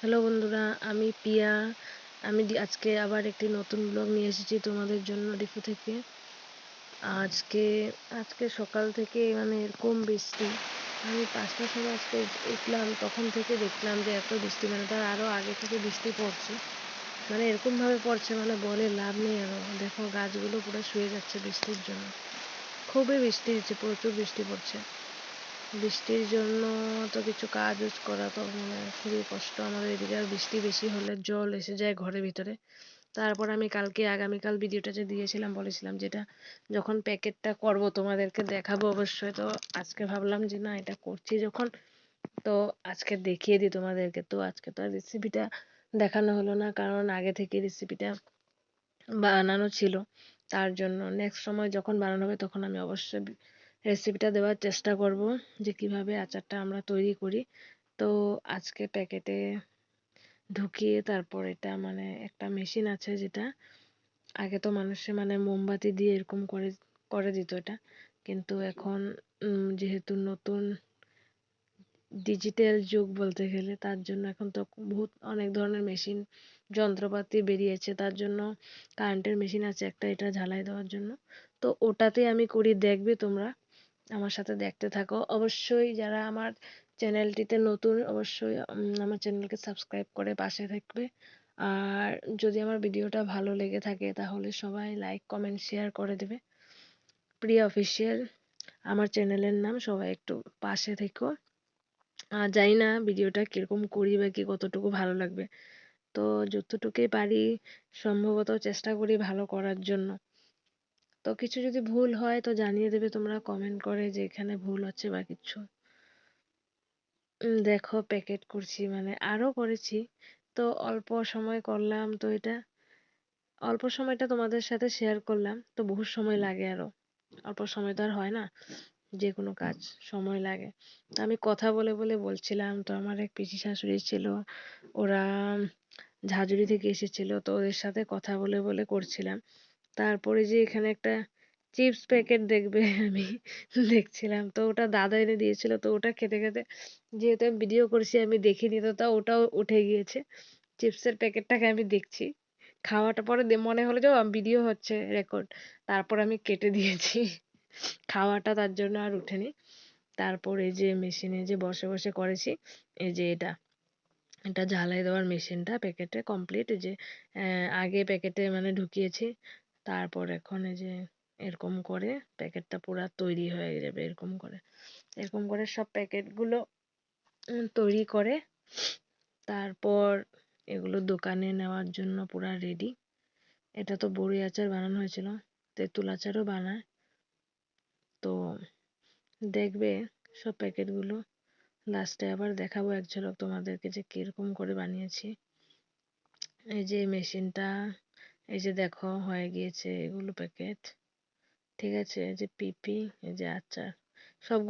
Hello বন্ধুরা, আমি পিয়া। আজকে আবার একটি নতুন ব্লগ নিয়ে এসেছি তোমাদের জন্য রিফু থেকে। আজকে আজকে সকাল থেকে মানে এরকম বৃষ্টি। আমি 5টার সময় আজকে উঠলাম, তখন থেকে দেখলাম যে এত বৃষ্টি, মানে তার আরও আগে থেকে বৃষ্টি পড়ছে। মানে এরকমভাবে পড়ছে, মানে বলে লাভ নেই। আরও দেখো গাছগুলো পুরো শুয়ে যাচ্ছে বৃষ্টির জন্য। খুবই বৃষ্টি হচ্ছে, প্রচুর বৃষ্টি পড়ছে। বৃষ্টির জন্য তো কিছু কাজ করা তো মানে খুবই কষ্ট আমাদের এদিকে। আর বৃষ্টি বেশি হলে জল এসে যায় ঘরের ভিতরে। তারপর আমি আগামীকাল ভিডিওটা যে দিয়েছিলাম, বলেছিলাম যেটা যখন প্যাকেটটা করব তোমাদেরকে দেখাবো অবশ্যই। তো আজকে ভাবলাম যে না, এটা করছি যখন, তো আজকে দেখিয়ে দিই তোমাদেরকে। তো আজকে তো আর রেসিপিটা দেখানো হলো না, কারণ আগে থেকে রেসিপিটা বানানো ছিল। তার জন্য নেক্সট সময় যখন বানানো হবে তখন আমি অবশ্যই রেসিপিটা দেওয়ার চেষ্টা করব যে কিভাবে আচারটা আমরা তৈরি করি। তো আজকে প্যাকেটে ঢুকিয়ে তারপর এটা মানে একটা মেশিন আছে, যেটা আগে তো মানুষে মানে মোমবাতি দিয়ে এরকম করে করে দিত এটা, কিন্তু এখন যেহেতু নতুন ডিজিটাল যুগ বলতে গেলে, তার জন্য এখন তো বহুত অনেক ধরনের মেশিন যন্ত্রপাতি বেরিয়েছে। তার জন্য কারেন্টের মেশিন আছে একটা, এটা ঝালাই দেওয়ার জন্য। তো ওটাতে আমি করি, দেখবে তোমরা আমার সাথে দেখতে থাকো। অবশ্যই যারা আমার চ্যানেলটিতে নতুন, অবশ্যই আমার চ্যানেলকে সাবস্ক্রাইব করে পাশে থাকবে। আর যদি আমার ভিডিওটা ভালো লেগে থাকে তাহলে সবাই লাইক কমেন্ট শেয়ার করে দেবে। প্রিয়া অফিসিয়াল আমার চ্যানেলের নাম, সবাই একটু পাশে থেকো। জানি না ভিডিওটা কিরকম করি বা কি কতটুকু ভালো লাগবে, তো যতটুকুই পারি সম্ভবত চেষ্টা করি ভালো করার জন্য। তো কিছু যদি ভুল হয় তো জানিয়ে দেবে তোমরা কমেন্ট করে যে এখানে ভুল হচ্ছে বা কিছু। দেখো প্যাকেট করছি, মানে আরো করেছি। তো অল্প সময় করলাম, তো এটা অল্প সময়টা তোমাদের সাথে শেয়ার করলাম। তো বহু সময় লাগে, আরো অল্প সময় তো আর হয় না, যে কোনো কাজ সময় লাগে। তো আমি কথা বলে বলে বলছিলাম। তো আমার এক পিসি শাশুড়ি ছিল, ওরা ঝাঁঝরি থেকে এসেছিল, তো ওদের সাথে কথা বলে বলে করছিলাম। তারপরে যে এখানে একটা চিপস প্যাকেট দেখবে আমি দেখছিলাম, তো ওটা দাদা এনে দিয়েছিল। তো ওটা খেতে খেতে যেহেতু আমি ভিডিও করছি, আমি দেখিনি, তো তা ওটাও উঠে গিয়েছে। চিপসের প্যাকেটটাকে আমি দেখছি, খাওয়াটা পরে মনে হলো যে ভিডিও হচ্ছে রেকর্ড, তারপর আমি কেটে দিয়েছি। খাওয়াটা তার জন্য আর উঠেনি। তারপর এই যে মেশিনে যে বসে বসে করেছি, এই যে এটা এটা ঝালাই দেওয়ার মেশিনটা প্যাকেটে কমপ্লিট। এই যে আগে প্যাকেটে মানে ঢুকিয়েছি, তারপর এখন এই যে এরকম করে প্যাকেটটা পুরা তৈরি হয়ে যাবে। এরকম করে সব প্যাকেটগুলো তৈরি করে তারপর এগুলো দোকানে নেওয়ার জন্য পুরা রেডি। এটা তো বড়ি আচার বানানো হয়েছিল, তেঁতুল আচারও বানায়। তো দেখবে সব প্যাকেটগুলো লাস্টে আবার দেখাবো এক ঝলক তোমাদেরকে যে কিরকম করে বানিয়েছি। এই যে মেশিনটা, এই যে দেখো হয়ে গিয়েছে এগুলো প্যাকেট। ঠিক আছে, এই যে পিপি, এই যে আচার, সবগুলো